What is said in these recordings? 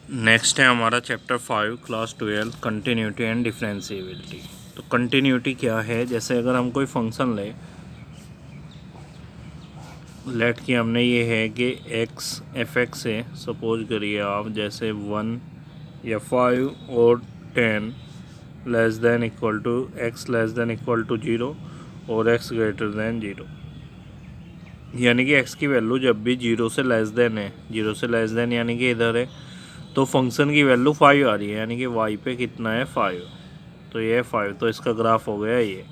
Next है हमारा chapter 5 class 12 continuity and differentiability. तो कंटिन्यूटी क्या है, जैसे अगर हम कोई फंक्शन लेट कि हमने ये है कि x f(x) है, सपोज करिए आप, जैसे 1 या 5 और 10 less than equal to x less than equal to 0 और x ग्रेटर देन 0, यानी कि x की वैल्यू जब भी 0 से लेस देन है, 0 से लेस देन यानी कि इधर है, तो फंक्शन की वैल्यू 5 आ रही है, यानी कि y पे कितना है 5, तो ये है 5, तो इसका ग्राफ हो गया ये।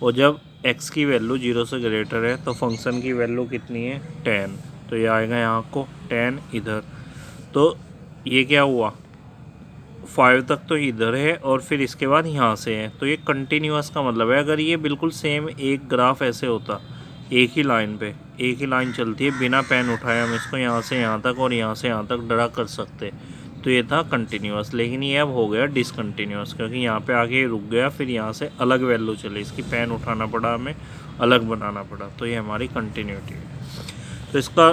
और जब x की वैल्यू 0 से ग्रेटर है तो फंक्शन की वैल्यू कितनी है 10, तो ये आएगा यहाँ को 10 इधर। तो ये क्या हुआ, 5 तक तो इधर है और फिर इसके बाद यहाँ से है, तो ये कंटिन्यूअस का मतलब है। अगर ये बिल्कुल सेम एक ग्राफ ऐसे होता, एक ही लाइन पे एक ही लाइन चलती है, बिना पेन उठाए हम इसको यहाँ से यहाँ तक और यहाँ से यहाँ तक ड्रा कर सकते, तो ये था कंटिन्यूअस। लेकिन ये अब हो गया डिसकंटिन्यूअस, क्योंकि यहाँ पे आके रुक गया, फिर यहाँ से अलग वैल्यू चली, इसकी पेन उठाना पड़ा हमें, अलग बनाना पड़ा, तो ये हमारी कंटिन्यूटी है। तो इसका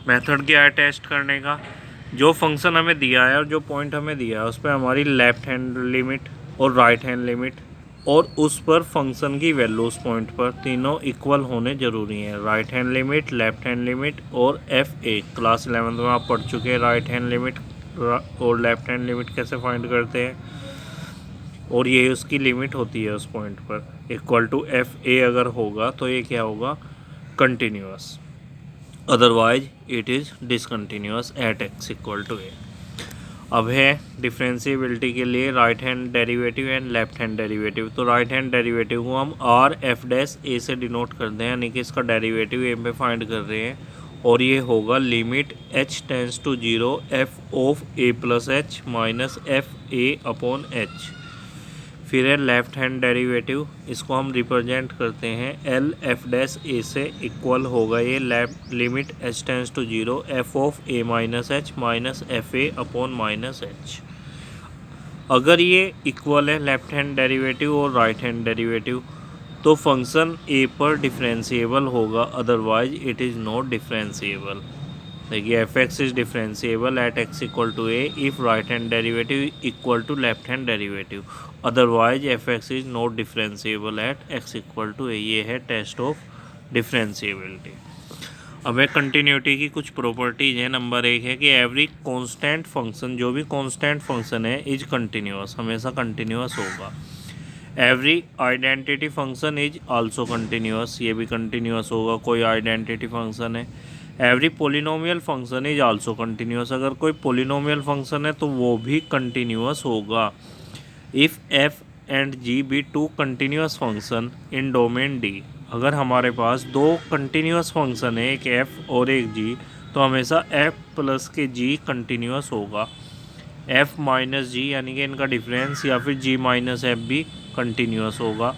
मेथड क्या है टेस्ट करने का, जो फंक्शन हमें दिया है और जो पॉइंट हमें दिया है उस पर हमारी लेफ़्ट हैंड लिमिट और राइट हैंड लिमिट और उस पर फंक्शन की वैल्यू उस पॉइंट पर तीनों इक्वल होने ज़रूरी हैं। Right hand limit, left hand limit और FA, क्लास 11 में आप पढ़ चुके हैं राइट हैंड लिमिट और लेफ़्ट हैंड लिमिट कैसे फाइंड करते हैं, और ये उसकी लिमिट होती है उस पॉइंट पर, इक्वल टू FA अगर होगा तो ये क्या होगा continuous, otherwise it is discontinuous at x equal to a। अब है डिफरेंशिएबिलिटी के लिए right hand derivative and left hand derivative. तो राइट हैंड डेरिवेटिव को हम RF' से डिनोट करते हैं, यानी कि इसका डेरिवेटिव a पे फाइंड कर रहे हैं, और ये होगा limit h tends to 0 f of a plus h minus F a upon h। फिर है लेफ़्ट हैंड डेरिवेटिव, इसको हम रिप्रेजेंट करते हैं LF' से इक्वल होगा ये limit h tends to 0 f of a minus h minus F a upon minus h। अगर ये इक्वल है लेफ़्ट हैंड डेरिवेटिव और राइट हैंड डेरिवेटिव, तो फंक्शन a पर डिफरेंशिएबल होगा, otherwise it is not differentiable. देखिए f(x) is differentiable at x equal to a if right hand derivative equal to left hand derivative, otherwise f(x) is not differentiable at x equal to a। ये है test of differentiability. अब है continuity की कुछ properties हैं। Number 1 है कि every constant function, जो भी कांस्टेंट फंक्शन है, इज कंटिन्यूअस, हमेशा कंटिन्यूअस होगा। Every identity function is also continuous, ये भी कंटिन्यूअस होगा, कोई आइडेंटिटी फंक्शन है। Every polynomial function is also continuous, अगर कोई पोलिनोमियल फंक्शन है तो वो भी कंटिन्यूअस होगा। If f and g be two continuous function in domain D, अगर हमारे पास दो कंटिन्यूअस फंक्शन है, एक f और एक g, तो हमेशा f प्लस के g कंटिन्यूअस होगा। f माइनस g यानी कि इनका डिफरेंस, या फिर g माइनस f भी कंटिन्यूअस होगा।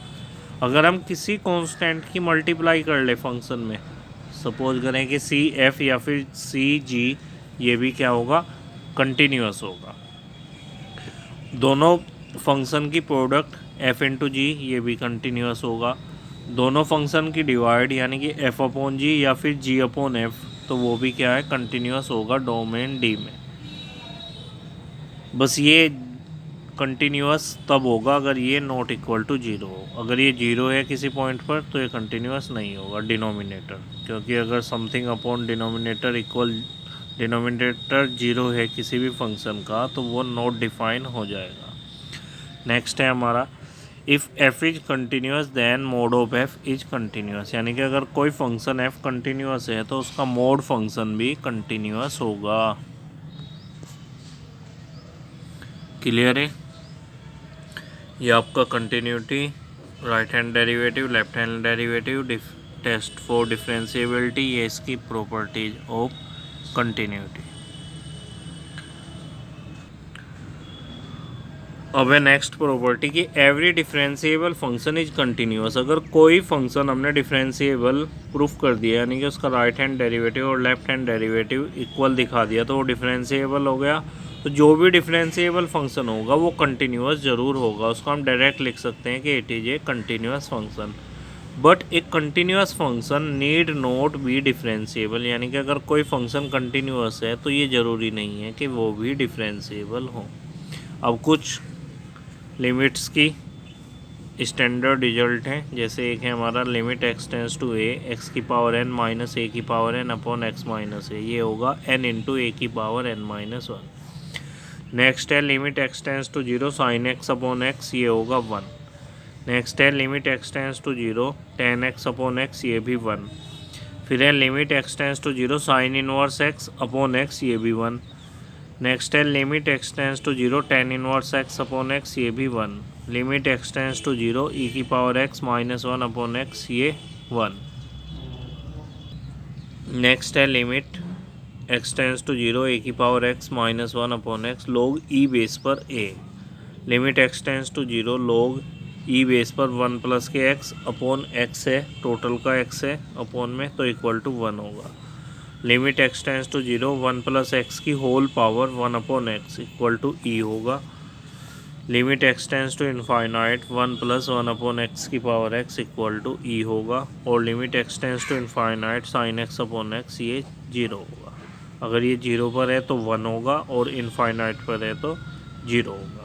अगर हम किसी कांस्टेंट की मल्टीप्लाई कर ले फंक्शन में, सपोज करें कि CF या फिर CG, ये भी क्या होगा कंटिन्यूअस होगा। दोनों फंक्शन की प्रोडक्ट f इंटू जी, ये भी कंटिन्यूअस होगा। दोनों फंक्शन की डिवाइड यानी कि f अपॉन जी या फिर g अपॉन f, तो वो भी क्या है कंटिन्यूअस होगा डोमेन D में। बस ये कंटिन्यूअस तब होगा अगर ये नॉट इक्वल टू 0 हो। अगर ये 0 है किसी पॉइंट पर तो ये कंटिन्यूअस नहीं होगा डिनोमिनेटर, क्योंकि अगर something upon denominator equal, denominator 0 है किसी भी फंक्शन का, तो वो नॉट डिफाइन हो जाएगा। नेक्स्ट है हमारा if f is continuous then mod of f is continuous, यानी कि अगर कोई फंक्शन f कंटिन्यूअस है तो उसका मोड फंक्शन भी कंटिन्यूअस होगा। क्लियर है? ये आपका continuity, right hand derivative, left hand derivative, test for differentiability, ये इसकी प्रॉपर्टीज ऑफ कंटिन्यूटी। अब है नेक्स्ट प्रॉपर्टी कि every differentiable function is continuous. अगर कोई फंक्शन हमने डिफरेंशिएबल प्रूफ कर दिया, यानी कि उसका राइट हैंड डेरिवेटिव और लेफ्ट हैंड डेरिवेटिव इक्वल दिखा दिया, तो वो डिफरेंशिएबल हो गया। तो जो भी डिफरेंशिएबल फंक्शन होगा वो कंटिन्यूअस ज़रूर होगा, उसको हम डायरेक्ट लिख सकते हैं कि it is a continuous function. But a continuous function need not be differentiable, यानी कि अगर कोई फंक्शन कंटिन्यूस है तो ये ज़रूरी नहीं है कि वो भी डिफरेंशिएबल हो। अब कुछ लिमिट्स की स्टैंडर्ड रिजल्ट हैं, जैसे एक है हमारा limit x tends to a x की पावर एन माइनस ए की power n upon x minus a, ये होगा एन इंटू ए की power n minus one. Next है limit x tends to zero sine x upon x, ये होगा one. Next है limit x tends to zero tan x upon x, ये भी one. फिर है limit x tends to zero sine inverse x upon x, ये भी one. Next है limit x tends to zero tan inverse x upon x, ये भी one. Limit x tends to zero e की power x minus one upon x, ये one. Next है limit x tends to zero a की power x minus one upon x log e base पर a. Limit x tends to zero log e base पर one plus k x upon x है, total का x है upon में, तो equal to one होगा। Limit x tends to zero one plus x की whole power one upon x equal to e होगा। Limit x tends to infinite one plus one upon x की power x equal to e होगा। और limit x tends to infinite sine x upon x, ये zero होगा। अगर ये zero पर है तो वन होगा और इनफाइनाइट पर है तो जीरो होगा।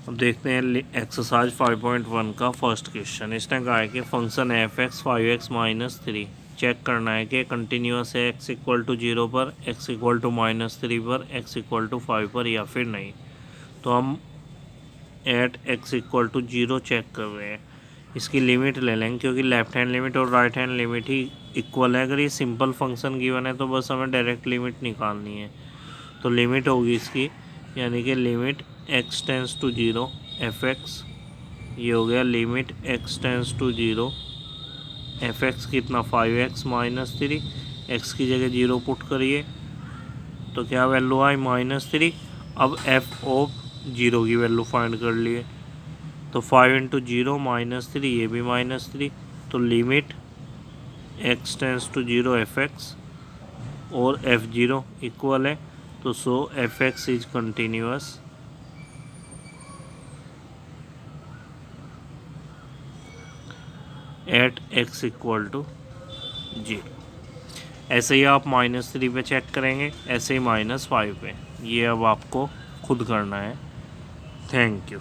अब देखते हैं एक्सरसाइज 5.1 का फर्स्ट क्वेश्चन। इसने कहा है कि function f x 5x minus three check करना है कि कंटिन्यूस है एक्स इक्वल टू जीरो पर, x equal to minus three पर, एक्स इक्वल टू फाइव पर या फिर नहीं। तो हम at x equal to zero check कर रहे हैं। इसकी लिमिट ले लेंगे क्योंकि लेफ्ट हैंड लिमिट और राइट हैंड लिमिट ही इक्वल है। अगर ये सिंपल फंक्शन गिवन है तो बस हमें डायरेक्ट लिमिट निकालनी है। तो लिमिट होगी इसकी, यानी कि limit x tends to zero f x, ये हो गया limit x tends to zero f x कितना 5x माइनस थ्री, एक्स की जगह जीरो पुट करिए तो क्या वैल्यू आई माइनस थ्री। अब एफ ऑफ जीरो की वैल्यू फाइंड कर लिए तो 5 इंटू जीरो माइनस थ्री, ये भी माइनस थ्री। तो limit x tends to zero f x और एफ जीरो इक्वल है, तो so f x is continuous at x equal to zero. ऐसे ही आप माइनस थ्री पे चेक करेंगे, ऐसे ही माइनस फाइव पे। ये अब आपको खुद करना है। Thank you.